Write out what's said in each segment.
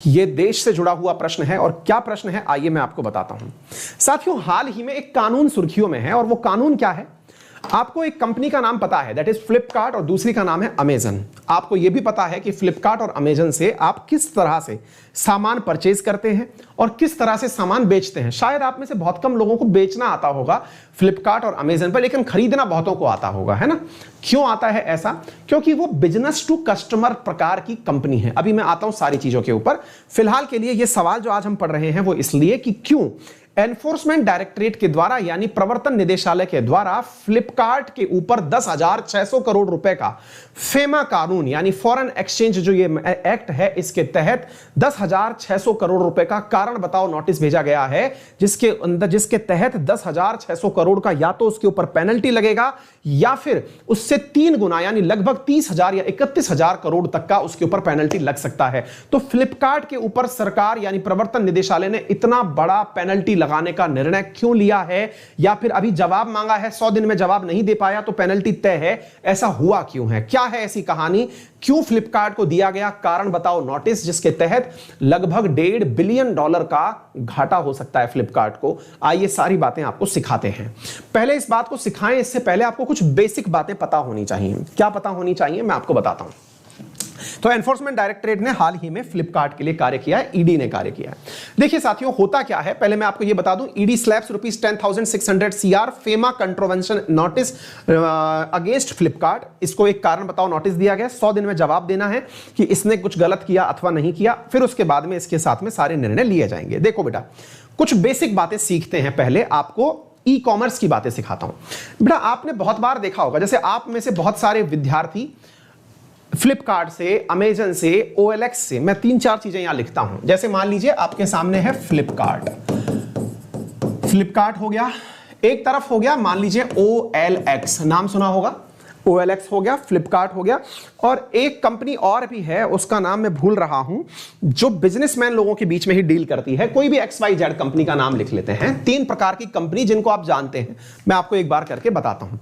ये देश से जुड़ा हुआ प्रश्न है और क्या प्रश्न है आइए मैं आपको बताता हूं। साथियों, हाल ही में एक कानून सुर्खियों में है और वो कानून क्या है? आपको एक कंपनी का नाम पता है, दैट इज फ्लिपकार्ट, और दूसरी का नाम है अमेजन। आपको यह भी पता है कि फ्लिपकार्ट और अमेजन से आप किस तरह से सामान परचेज करते हैं और किस तरह से सामान बेचते हैं। शायद आप में से बहुत कम लोगों को बेचना आता होगा फ्लिपकार्ट और अमेजन पर, लेकिन खरीदना बहुतों को आता होगा, है ना? क्यों आता है ऐसा? क्योंकि वो बिजनेस टू कस्टमर प्रकार की कंपनी है। अभी मैं आता हूं सारी चीजों के ऊपर। फिलहाल के लिए ये सवाल जो आज हम पढ़ रहे हैं वो इसलिए कि क्यों एनफोर्समेंट डायरेक्टरेट के द्वारा यानी प्रवर्तन निदेशालय के द्वारा फ्लिपकार्ट के ऊपर 10,600 करोड़ रुपए का फेमा कानून यानी फॉरेन एक्सचेंज जो ये एक्ट है, इसके तहत 10,600 करोड़ रुपए का कारण बताओ नोटिस भेजा गया है, जिसके तहत 10,600 करोड़ का या तो उसके ऊपर पेनल्टी लगेगा या फिर उससे 3 गुना यानी लगभग 30,000 या 31,000 करोड़ तक का उसके ऊपर पेनल्टी लग सकता है। तो फ्लिपकार्ट के ऊपर सरकार यानी प्रवर्तन निदेशालय ने इतना बड़ा पेनल्टी लगाने का निर्णय क्यों लिया है, या फिर अभी जवाब मांगा है, 100 दिन में जवाब नहीं दे पाया तो पेनल्टी तय है, ऐसा हुआ क्यों है? क्या है ऐसी कहानी? क्यों फ्लिपकार्ट को दिया गया कारण बताओ नोटिस, जिसके तहत लगभग $1.5 बिलियन का घाटा हो सकता है फ्लिपकार्ट को? आइए सारी बातें आपको सिखाते हैं। पहले इस बात को सिखाएं, इससे पहले आपको कुछ बेसिक बातें पता होनी चाहिए। क्या पता होनी चाहिए मैं आपको बताता हूं। तो एनफोर्समेंट डायरेक्टरेट ने हाल ही में फ्लिपकार्ट के लिए कार्य किया है, ईडी ने कार्य किया है। देखिए साथियों, होता क्या है पहले मैं आपको यह बता दूं। ED slaps ₹10,600 CR FEMA contravention notice against Flipkart. इसको एक कारण बताओ नोटिस दिया गया, 100 दिन में जवाब देना है कि इसने कुछ गलत किया अथवा नहीं किया, फिर उसके बाद में इसके साथ में सारे निर्णय लिए जाएंगे। देखो बेटा, कुछ बेसिक बातें सीखते हैं। पहले आपको ई कॉमर्स की बातें सिखाता हूं। बेटा आपने बहुत बार देखा होगा, जैसे आप में से बहुत सारे विद्यार्थी फ्लिपकार्ट से, अमेजन से, OLX से, मैं 3-4 चीजें यहां लिखता हूं। जैसे मान लीजिए आपके सामने है फ्लिपकार्ट हो गया, एक तरफ हो गया मान लीजिए OLX, नाम सुना होगा, OLX हो गया, फ्लिपकार्ट हो गया, और एक कंपनी और भी है उसका नाम मैं भूल रहा हूं, जो बिजनेसमैन लोगों के बीच में ही डील करती है। कोई भी XYZ कंपनी का नाम लिख लेते हैं। 3 प्रकार की कंपनी जिनको आप जानते हैं, मैं आपको एक बार करके बताता हूं।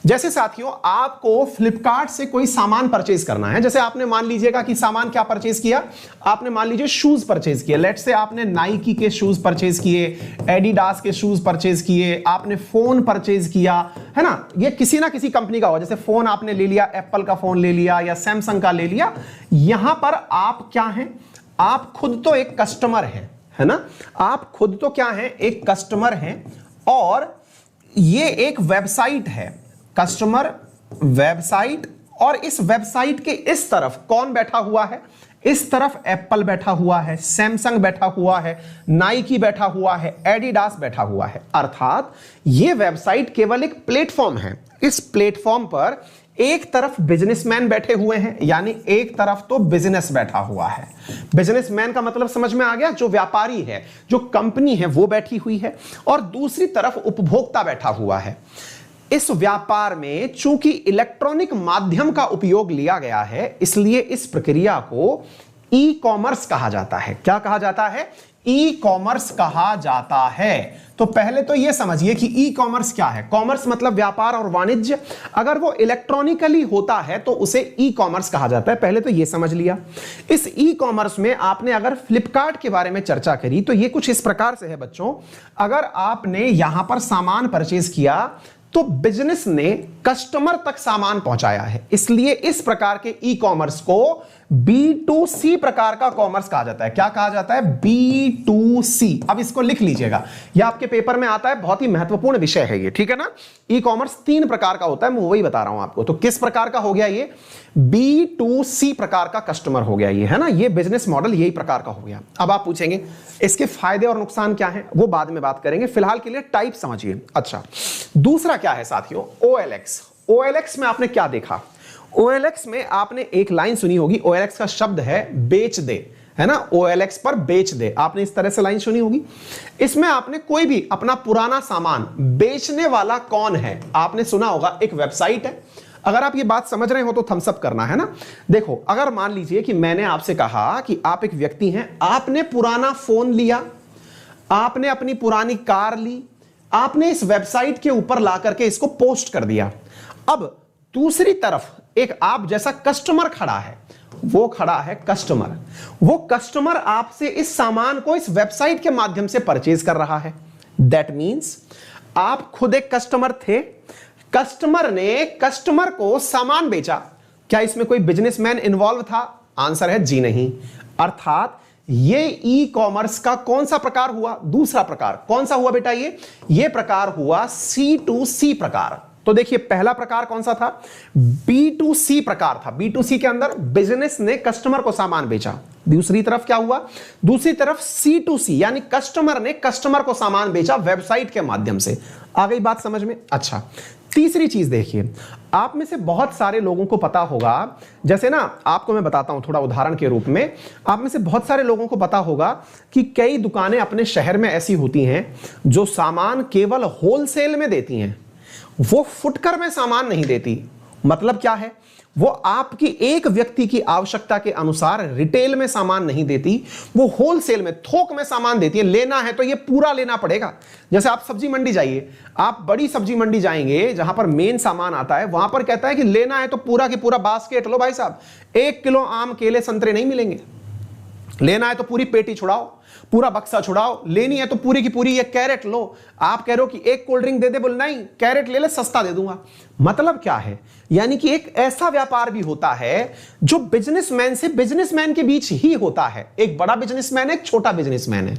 जैसे साथियों, आपको फ्लिपकार्ट से कोई सामान परचेज करना है। जैसे आपने मान लीजिएगा कि सामान क्या परचेज किया, आपने मान लीजिए शूज परचेज किए। लेट्स से आपने नाइकी के शूज परचेज किए, एडिडास के शूज परचेज किए, आपने फोन परचेज किया, है ना? ये किसी ना किसी कंपनी का हो। जैसे फोन आपने ले लिया, एप्पल का फोन ले लिया या सैमसंग का ले लिया। यहां पर आप क्या हैं? आप खुद तो एक कस्टमर हैं, है ना? आप खुद तो क्या हैं? एक कस्टमर हैं, और ये एक वेबसाइट है, कस्टमर वेबसाइट, और इस वेबसाइट के इस तरफ कौन बैठा हुआ है? इस तरफ एप्पल बैठा हुआ है, सैमसंग बैठा हुआ है, नाइकी बैठा हुआ है, एडिडास बैठा हुआ है। अर्थात ये वेबसाइट केवल एक प्लेटफॉर्म है। इस प्लेटफॉर्म पर एक तरफ बिजनेसमैन बैठे हुए हैं, यानी एक तरफ तो बिजनेस बैठा हुआ है। बिजनेसमैन का मतलब समझ में आ गया, जो व्यापारी है, जो कंपनी है वो बैठी हुई है, और दूसरी तरफ उपभोक्ता बैठा हुआ है। इस व्यापार में चूंकि इलेक्ट्रॉनिक माध्यम का उपयोग लिया गया है, इसलिए इस प्रक्रिया को ई कॉमर्स कहा जाता है। क्या कहा जाता है? ई कॉमर्स कहा जाता है। तो पहले तो यह समझिए कि ई कॉमर्स क्या है। कॉमर्स मतलब व्यापार और वाणिज्य। अगर वो इलेक्ट्रॉनिकली होता है तो उसे ई कॉमर्स कहा जाता है। पहले तो यह समझ लिया। इस ई कॉमर्स में आपने अगर फ्लिपकार्ट के बारे में चर्चा करी तो यह कुछ इस प्रकार से है बच्चों। अगर आपने यहां पर सामान परचेज किया तो बिजनेस ने कस्टमर तक सामान पहुंचाया है, इसलिए इस प्रकार के ई कॉमर्स को B2C प्रकार का कॉमर्स कहा जाता है। क्या कहा जाता है? B2C। अब इसको लिख लीजिएगा, यह आपके पेपर में आता है, बहुत ही महत्वपूर्ण विषय है ये, ठीक है ना? ई कॉमर्स 3 प्रकार का होता है, मैं वही बता रहा हूं आपको। तो किस प्रकार का हो गया ये? B2C प्रकार का कस्टमर हो गया ये, है ना? ये बिजनेस मॉडल यही प्रकार का हो गया। अब आप पूछेंगे इसके फायदे और नुकसान क्या है, वो बाद में बात करेंगे। फिलहाल के लिए टाइप समझिए। अच्छा, दूसरा क्या है साथियों? OLX। OLX में आपने क्या देखा? OLX में आपने एक लाइन सुनी होगी। OLX का शब्द है बेच दे, है ना? OLX पर बेच दे, आपने इस तरह से लाइन सुनी होगी। इसमें आपने कोई भी अपना पुराना सामान बेचने वाला कौन है आपने सुना होगा। एक वेबसाइट है। अगर आप ये बात समझ रहे हो तो थम्स अप करना, है ना? देखो, अगर मान लीजिए कि मैंने आपसे कहा कि आप एक व्यक्ति हैं, आपने पुराना फोन लिया, आपने अपनी पुरानी कार ली, आपने इस वेबसाइट के ऊपर ला करके इसको पोस्ट कर दिया। अब दूसरी तरफ एक आप जैसा कस्टमर खड़ा है, वो खड़ा है कस्टमर। वो कस्टमर आपसे इस सामान को इस वेबसाइट के माध्यम से परचेज कर रहा है। दैट मीन्स आप खुद एक कस्टमर थे, कस्टमर ने कस्टमर को सामान बेचा। क्या इसमें कोई बिजनेसमैन इन्वॉल्व था? आंसर है जी नहीं। अर्थात ये ई कॉमर्स का कौन सा प्रकार हुआ? दूसरा प्रकार। कौन सा हुआ बेटा? ये प्रकार हुआ C2C प्रकार। तो देखिए पहला प्रकार कौन सा था? B2C प्रकार था। B2C के अंदर बिजनेस ने कस्टमर को सामान बेचा। दूसरी तरफ क्या हुआ? दूसरी तरफ C2C यानी कस्टमर ने कस्टमर को सामान बेचा वेबसाइट के माध्यम से। आ गई बात समझ में? अच्छा, तीसरी चीज देखिए, आप में से बहुत सारे लोगों को पता होगा, जैसे ना आपको मैं बताता हूं थोड़ा उदाहरण के रूप में, आप में से बहुत सारे लोगों को पता होगा कि कई दुकानें अपने शहर में ऐसी होती हैं जो सामान केवल होलसेल में देती हैं, वो फुटकर में सामान नहीं देती। मतलब क्या है? वो आपकी एक व्यक्ति की आवश्यकता के अनुसार रिटेल में सामान नहीं देती, वो होलसेल में थोक में सामान देती है। लेना है तो ये पूरा लेना पड़ेगा। जैसे आप सब्जी मंडी जाइए, आप बड़ी सब्जी मंडी जाएंगे जहां पर मेन सामान आता है, वहां पर कहता है कि लेना है तो पूरा की पूरा बास्केट लो भाई साहब। 1 किलो आम केले संतरे नहीं मिलेंगे। लेना है तो पूरी पेटी छुड़ाओ, पूरा बक्सा छुड़ाओ। लेनी है तो पूरी की पूरी ये कैरेट लो। आप कह रहे हो कि एक कोल्ड ड्रिंक दे दे, बोल नहीं कैरेट ले ले, सस्ता दे दूंगा। मतलब क्या है? यानी कि एक ऐसा व्यापार भी होता है जो बिजनेसमैन से बिजनेसमैन के बीच ही होता है। एक बड़ा बिजनेसमैन है, एक छोटा बिजनेसमैन है।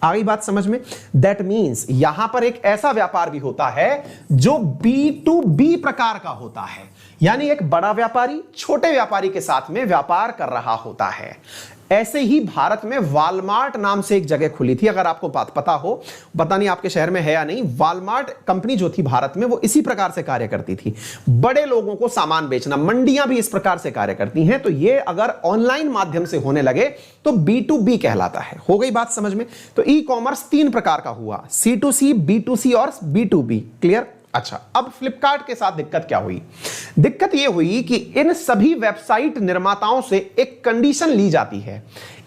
आ गई बात समझ में? दैट मीन्स यहां पर एक ऐसा व्यापार भी होता है जो B2B प्रकार का होता है, यानी एक बड़ा व्यापारी छोटे व्यापारी के साथ में व्यापार कर रहा होता है। ऐसे ही भारत में वॉलमार्ट नाम से एक जगह खुली थी, अगर आपको बात पता हो, पता नहीं आपके शहर में है या नहीं। वॉलमार्ट कंपनी जो थी भारत में, वो इसी प्रकार से कार्य करती थी, बड़े लोगों को सामान बेचना। मंडियां भी इस प्रकार से कार्य करती हैं। तो ये अगर ऑनलाइन माध्यम से होने लगे तो B2B कहलाता है। हो गई बात समझ में? तो ई कॉमर्स 3 प्रकार का हुआ, C2C, B2C और B2B। क्लियर? अच्छा, अब फ्लिपकार्ट के साथ दिक्कत क्या हुई? दिक्कत यह हुई कि इन सभी वेबसाइट निर्माताओं से एक कंडीशन ली जाती है।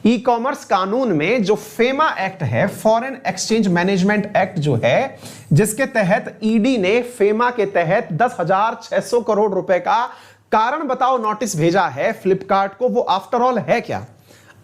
ई कॉमर्स कानून में जो फेमा एक्ट है, फॉरेन एक्सचेंज मैनेजमेंट एक्ट जो है, जिसके तहत ईडी ने फेमा के तहत 10,600 करोड़ रुपए का कारण बताओ नोटिस भेजा है फ्लिपकार्ट को, वो आफ्टर ऑल है क्या?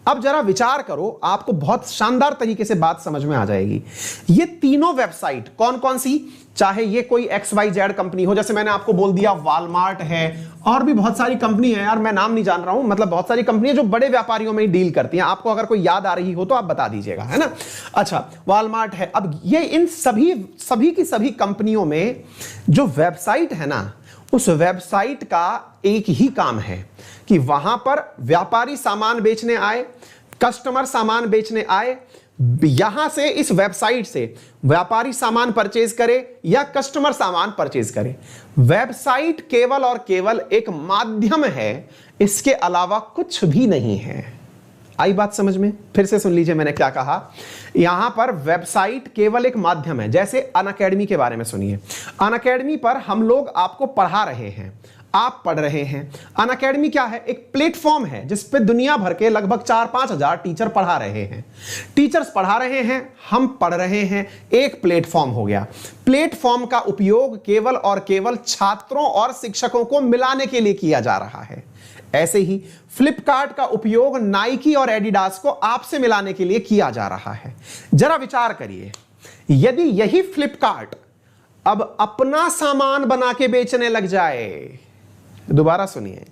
अब जरा विचार करो, आपको बहुत शानदार तरीके से बात समझ में आ जाएगी। ये तीनों वेबसाइट कौन कौन सी, चाहे ये कोई XYZ कंपनी हो, जैसे मैंने आपको बोल दिया वॉलमार्ट है, और भी बहुत सारी कंपनी है यार, मैं नाम नहीं जान रहा हूं, मतलब बहुत सारी कंपनी है जो बड़े व्यापारियों में ही डील करती हैं। आपको अगर कोई याद आ रही हो तो आप बता दीजिएगा, है ना? अच्छा, वॉलमार्ट है। अब ये इन सभी की सभी कंपनियों में जो वेबसाइट है ना, उस वेबसाइट का एक ही काम है कि वहां पर व्यापारी सामान बेचने आए, कस्टमर सामान बेचने आए, यहां से इस वेबसाइट से व्यापारी सामान परचेज करे या कस्टमर सामान परचेज करे। वेबसाइट केवल और केवल एक माध्यम है, इसके अलावा कुछ भी नहीं है। आई बात समझ में? फिर से सुन लीजिए मैंने क्या कहा। यहां पर वेबसाइट केवल एक माध्यम है। जैसे अनअकैडमी के बारे में सुनिए। अनअकैडमी पर हम लोग आपको पढ़ा रहे हैं, आप पढ़ रहे हैं। अनअकैडमी क्या है? एक प्लेटफॉर्म है जिस पे दुनिया भर के लगभग 4-5 हजार टीचर पढ़ा रहे हैं। टीचर्स पढ़ा रहे हैं, हम पढ़ रहे हैं, एक प्लेटफॉर्म हो गया। प्लेटफॉर्म का उपयोग केवल और केवल छात्रों और शिक्षकों को मिलाने के लिए किया जा रहा है। ऐसे ही फ्लिपकार्ट का उपयोग नाइकी और एडिडास को आपसे मिलाने के लिए किया जा रहा है। जरा विचार करिए, यदि यही फ्लिपकार्ट अब अपना सामान बना के बेचने लग जाए, दोबारा सुनिए,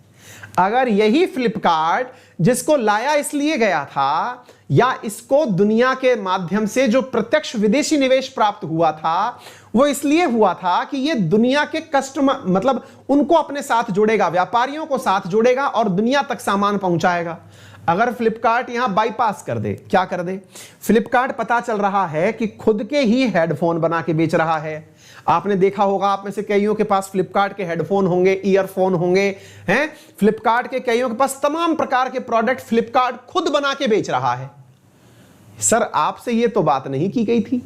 अगर यही फ्लिपकार्ट जिसको लाया इसलिए गया था, या इसको दुनिया के माध्यम से जो प्रत्यक्ष विदेशी निवेश प्राप्त हुआ था, वो इसलिए हुआ था कि ये दुनिया के कस्टमर, मतलब उनको अपने साथ जोड़ेगा, व्यापारियों को साथ जोड़ेगा और दुनिया तक सामान पहुंचाएगा। अगर फ्लिपकार्ट यहां बाईपास कर दे, क्या कर दे? फ्लिपकार्ट पता चल रहा है कि खुद के ही हेडफोन बना के बेच रहा है। आपने देखा होगा, आप में से कईयों के पास फ्लिपकार्ट के हेडफोन होंगे, ईयरफोन होंगे, हैं? फ्लिपकार्ट के कईयों के पास तमाम प्रकार के प्रोडक्ट फ्लिपकार्ट खुद बना के बेच रहा है। सर आपसे ये तो बात नहीं की गई थी,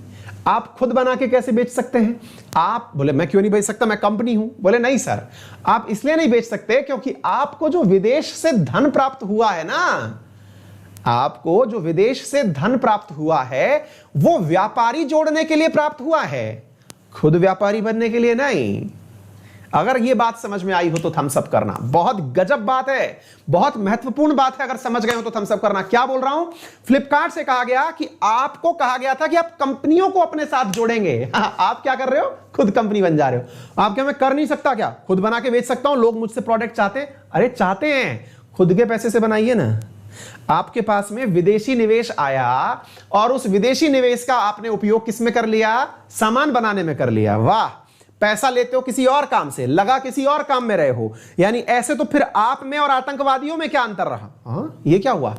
आप खुद बना के कैसे बेच सकते हैं? आप बोले मैं क्यों नहीं बेच सकता, मैं कंपनी हूं। बोले नहीं सर, आप इसलिए नहीं बेच सकते क्योंकि आपको जो विदेश से धन प्राप्त हुआ है ना, आपको जो विदेश से धन प्राप्त हुआ है वो व्यापारी जोड़ने के लिए प्राप्त हुआ है, खुद व्यापारी बनने के लिए नहीं। अगर ये बात समझ में आई हो तो थम्स अप करना। बहुत गजब बात है, बहुत महत्वपूर्ण बात है, अगर समझ गए हो तो थम्स अप करना। क्या बोल रहा हूं? फ्लिपकार्ट से कहा गया कि आपको कहा गया था कि आप कंपनियों को अपने साथ जोड़ेंगे। आप क्या कर रहे हो? खुद कंपनी बन जा रहे हो। आप क्या, मैं कर नहीं सकता क्या? खुद बना के बेच सकता हूं, लोग मुझसे प्रोडक्ट चाहते? अरे चाहते हैं, खुद के पैसे से बनाइए ना। आपके पास में विदेशी निवेश आया और उस विदेशी निवेश का आपने उपयोग किस में कर लिया? सामान बनाने में कर लिया। वाह, पैसा लेते हो किसी और काम से, लगा किसी और काम में रहे हो। यानी ऐसे तो फिर आप में और आतंकवादियों में क्या अंतर रहा? हाँ, ये क्या हुआ?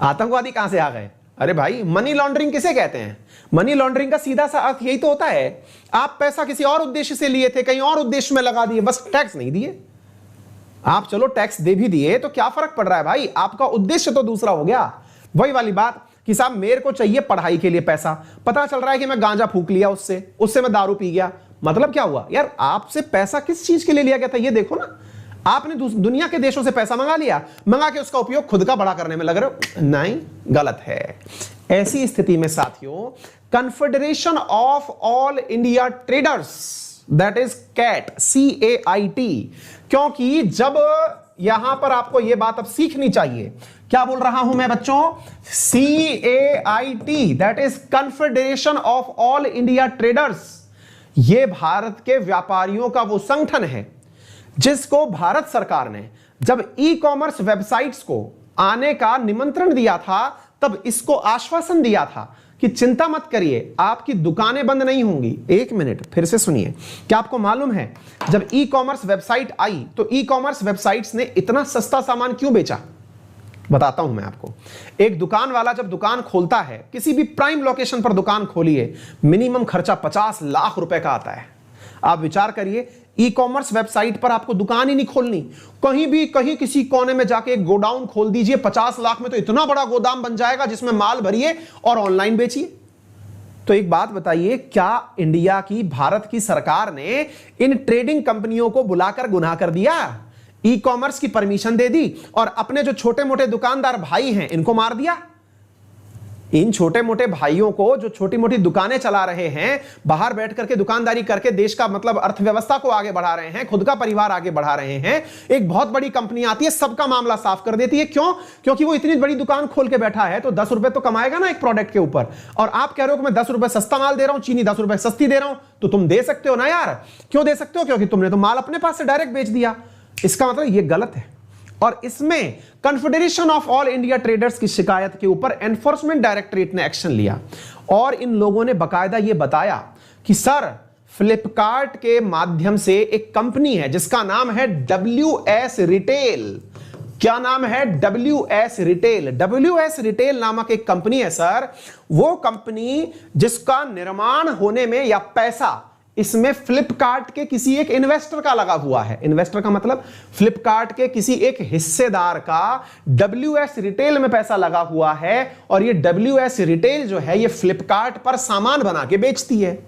आतंकवादी कहां से आ गए? अरे भाई, मनी लॉन्ड्रिंग किसे कहते हैं? मनी लॉन्ड्रिंग का सीधा सा अर्थ यही तो होता है, आप पैसा किसी और उद्देश्य से लिए थे, कहीं और उद्देश्य में लगा दिए, बस टैक्स नहीं दिए। आप चलो टैक्स दे भी दिए तो क्या फर्क पड़ रहा है भाई, आपका उद्देश्य तो दूसरा हो गया। वही वाली बात कि साहब मेरे को चाहिए पढ़ाई के लिए पैसा, पता चल रहा है कि मैं गांजा फूंक लिया, उससे मैं दारू पी गया। मतलब क्या हुआ यार? आपसे पैसा किस चीज के लिए लिया गया था ये देखो ना। आपने दुनिया के देशों से पैसा मंगा लिया, मंगा के उसका उपयोग खुद का बड़ा करने में लग रहे हो। नहीं, गलत है। ऐसी स्थिति में साथियों, confederation of all India traders, that is CAIT, CAIT, क्योंकि जब यहां पर आपको यह बात अब सीखनी चाहिए, क्या बोल रहा हूं मैं बच्चों? CAIT, that is confederation of all India traders. यह भारत के व्यापारियों का वो संगठन है जिसको भारत सरकार ने जब ई कॉमर्स वेबसाइट्स को आने का निमंत्रण दिया था, तब इसको आश्वासन दिया था कि चिंता मत करिए, आपकी दुकानें बंद नहीं होंगी। एक मिनट फिर से सुनिए। क्या आपको मालूम है जब ई कॉमर्स वेबसाइट आई तो ई कॉमर्स वेबसाइट्स ने इतना सस्ता सामान क्यों बेचा? बताता हूं मैं आपको। एक दुकान वाला जब दुकान खोलता है, किसी भी प्राइम लोकेशन पर दुकान खोलिए, मिनिमम खर्चा 50 लाख रुपए का आता है। आप विचार करिए, ई कॉमर्स वेबसाइट पर आपको दुकान ही नहीं खोलनी, कहीं किसी कोने में जाके एक गोडाउन खोल दीजिए, 50 लाख में तो इतना बड़ा गोदाम बन जाएगा जिसमें माल भरिए और ऑनलाइन बेचिए। तो एक बात बताइए, क्या इंडिया की, भारत की सरकार ने इन ट्रेडिंग कंपनियों को बुलाकर गुनाह कर दिया? ई कॉमर्स की परमिशन दे दी और अपने जो छोटे मोटे दुकानदार भाई हैं इनको मार दिया? इन छोटे मोटे भाइयों को जो छोटी मोटी दुकानें चला रहे हैं, बाहर बैठ करके दुकानदारी करके देश का मतलब अर्थव्यवस्था को आगे बढ़ा रहे हैं, खुद का परिवार आगे बढ़ा रहे हैं, एक बहुत बड़ी कंपनी आती है, सबका मामला साफ कर देती है। क्यों? क्योंकि वो इतनी बड़ी दुकान खोल के बैठा है तो 10 रुपए तो कमाएगा ना एक प्रोडक्ट के ऊपर। और आप कह रहे हो कि मैं 10 रुपए सस्ता माल दे रहा हूं, चीनी 10 रुपए सस्ती दे रहा हूं, तो तुम दे सकते हो ना यार। क्यों दे सकते हो? क्योंकि तुमने तो माल अपने पास से डायरेक्ट बेच दिया। इसका मतलब ये गलत है। और इसमें confederation of all India traders की शिकायत के ऊपर एनफोर्समेंट डायरेक्टरेट ने एक्शन लिया और इन लोगों ने बकायदा यह बताया कि सर, फ्लिपकार्ट के माध्यम से एक कंपनी है जिसका नाम है WS रिटेल। क्या नाम है? WS retail. WS रिटेल नामक एक कंपनी है सर। वो कंपनी जिसका निर्माण होने में या पैसा इसमें फ्लिपकार्ट के किसी एक इन्वेस्टर का लगा हुआ है। इन्वेस्टर का मतलब फ्लिपकार्ट के किसी एक हिस्सेदार का WS रिटेल में पैसा लगा हुआ है और ये WS रिटेल जो है ये फ्लिपकार्ट पर सामान बना के बेचती है।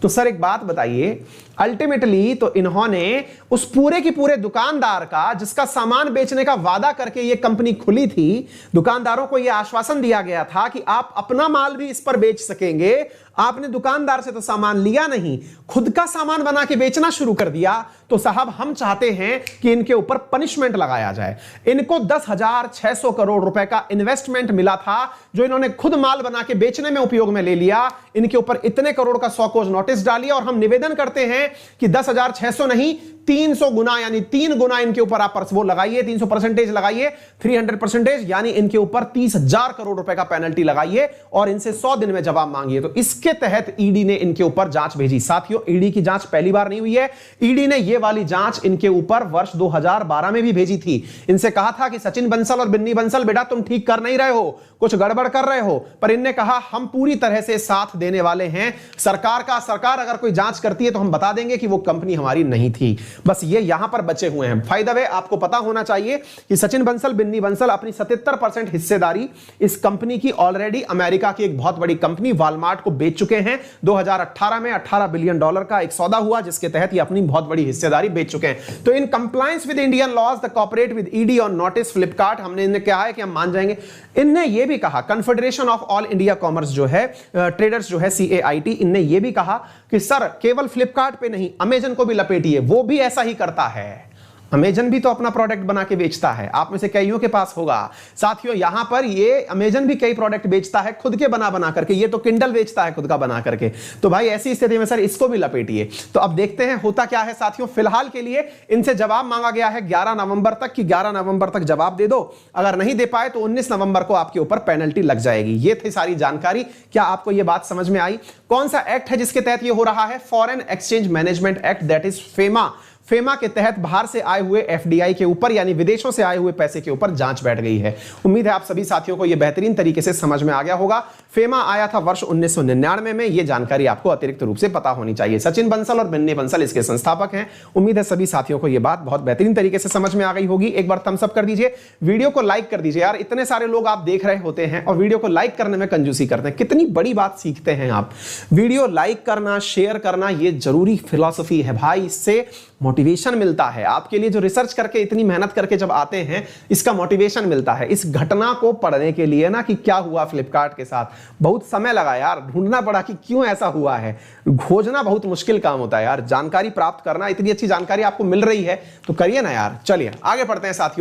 तो सर एक बात बताइए, अल्टीमेटली तो इन्होंने उस पूरे की पूरे दुकानदार का, जिसका सामान बेचने का वादा करके ये कंपनी खुली थी, दुकानदारों को यह आश्वासन दिया गया था कि आप अपना माल भी इस पर बेच सकेंगे। आपने दुकानदार से तो सामान लिया नहीं, खुद का सामान बना के बेचना शुरू कर दिया। तो साहब हम चाहते हैं कि इनके ऊपर पनिशमेंट लगाया जाए। इनको 10,600 करोड़ रुपए का इन्वेस्टमेंट मिला था जो इन्होंने खुद माल बना के बेचने में उपयोग में ले लिया। इनके ऊपर इतने करोड़ का 100 कोस नोटिस डालिए और हम निवेदन करते हैं कि 10,600 नहीं, 300 गुना यानी 3 गुना इनके ऊपर आप वो लगाइए, 300% लगाइए, 300%, यानी इनके ऊपर 30,000 करोड़ रुपए का पेनल्टी लगाइए और इनसे 100 दिन में जवाब मांगिए। तो इसके तहत ईडी ने इनके ऊपर जांच भेजी। साथियों, ईडी की जांच पहली बार नहीं हुई है। ईडी ने यह वाली जांच इनके ऊपर वर्ष 2012 में भी भेजी थी। इनसे कहा था कि सचिन बंसल और बिन्नी बंसल, बेटा तुम ठीक कर नहीं रहे हो, कुछ गड़बड़ कर रहे हो। पर इनने कहा हम पूरी तरह से साथ देने वाले हैं सरकार का। सरकार अगर कोई जांच करती है तो हम बता देंगे कि वो कंपनी हमारी नहीं थी। बस ये यहां पर बचे हुए हैं। फायदा वे आपको पता होना चाहिए कि सचिन बंसल, बिन्नी बंसल अपनी 77% हिस्सेदारी इस कंपनी की ऑलरेडी अमेरिका की एक बहुत बड़ी कंपनी वॉलमार्ट को बेच चुके हैं। 2018 में $18 बिलियन का एक सौदा हुआ जिसके तहत ये अपनी बहुत बड़ी हिस्सेदारी बेच चुके हैं। तो in compliance with Indian laws the corporate with ED on notice Flipkart, हमने इन्हें कहा है कि हम मान जाएंगे। इनने ये भी कहा, confederation of all India commerce जो है ट्रेडर्स जो है CAIT, इनने ये भी कहा कि सर केवल फ्लिपकार्ट पे नहीं, अमेजन को भी लपेटिए, वो भी ऐसा ही करता है। अमेजन भी तो अपना प्रोडक्ट बना के बेचता है, आप में से कईयों के पास होगा साथियों। यहां पर ये अमेजन भी कई प्रोडक्ट बेचता है खुद के बना करके, ये तो किंडल बेचता है खुद का बना करके। तो भाई ऐसी स्थिति में सर इसको भी लपेटिए। तो अब देखते हैं होता क्या है साथियों। फिलहाल के लिए इनसे जवाब मांगा गया है 11 नवंबर तक कि 11 नवंबर तक जवाब दे दो, अगर नहीं दे पाए तो 19 नवंबर को आपके ऊपर पेनल्टी लग जाएगी। ये थी सारी जानकारी। क्या आपको यह बात समझ में आई? कौन सा एक्ट है जिसके तहत यह हो रहा है? Foreign exchange management act, that is FEMA. FEMA के तहत बाहर से आए हुए FDI के ऊपर यानी विदेशों से आए हुए पैसे के ऊपर जांच बैठ गई है। उम्मीद है आप सभी साथियों को यह बेहतरीन तरीके से समझ में आ गया होगा। फेमा आया था वर्ष 1999 में, यह जानकारी आपको अतिरिक्त रूप से पता होनी चाहिए। सचिन बंसल और बिन्नी बंसल इसके संस्थापक हैं। उम्मीद है सभी साथियों को यह बात बहुत बेहतरीन तरीके से समझ में आ गई होगी। एक बार थम्स अप कर दीजिए, वीडियो को लाइक कर दीजिए। यार इतने सारे लोग आप देख रहे होते हैं और वीडियो को लाइक करने में कंजूसी करते हैं, कितनी बड़ी बात सीखते हैं आप। वीडियो लाइक करना, शेयर करना, यह जरूरी फिलॉसफी है भाई। इससे मोटिवेशन मिलता है आपके लिए। जो रिसर्च करके इतनी मेहनत करके जब आते हैं, इसका मोटिवेशन मिलता है। इस घटना को पढ़ने के लिए ना कि क्या हुआ फ्लिपकार्ट के साथ, बहुत समय लगा यार, ढूंढना पड़ा कि क्यों ऐसा हुआ है। खोजना बहुत मुश्किल काम होता है यार, जानकारी प्राप्त करना। इतनी अच्छी जानकारी आपको मिल रही है तो करिए ना यार। चलिए आगे बढ़ते हैं साथियों।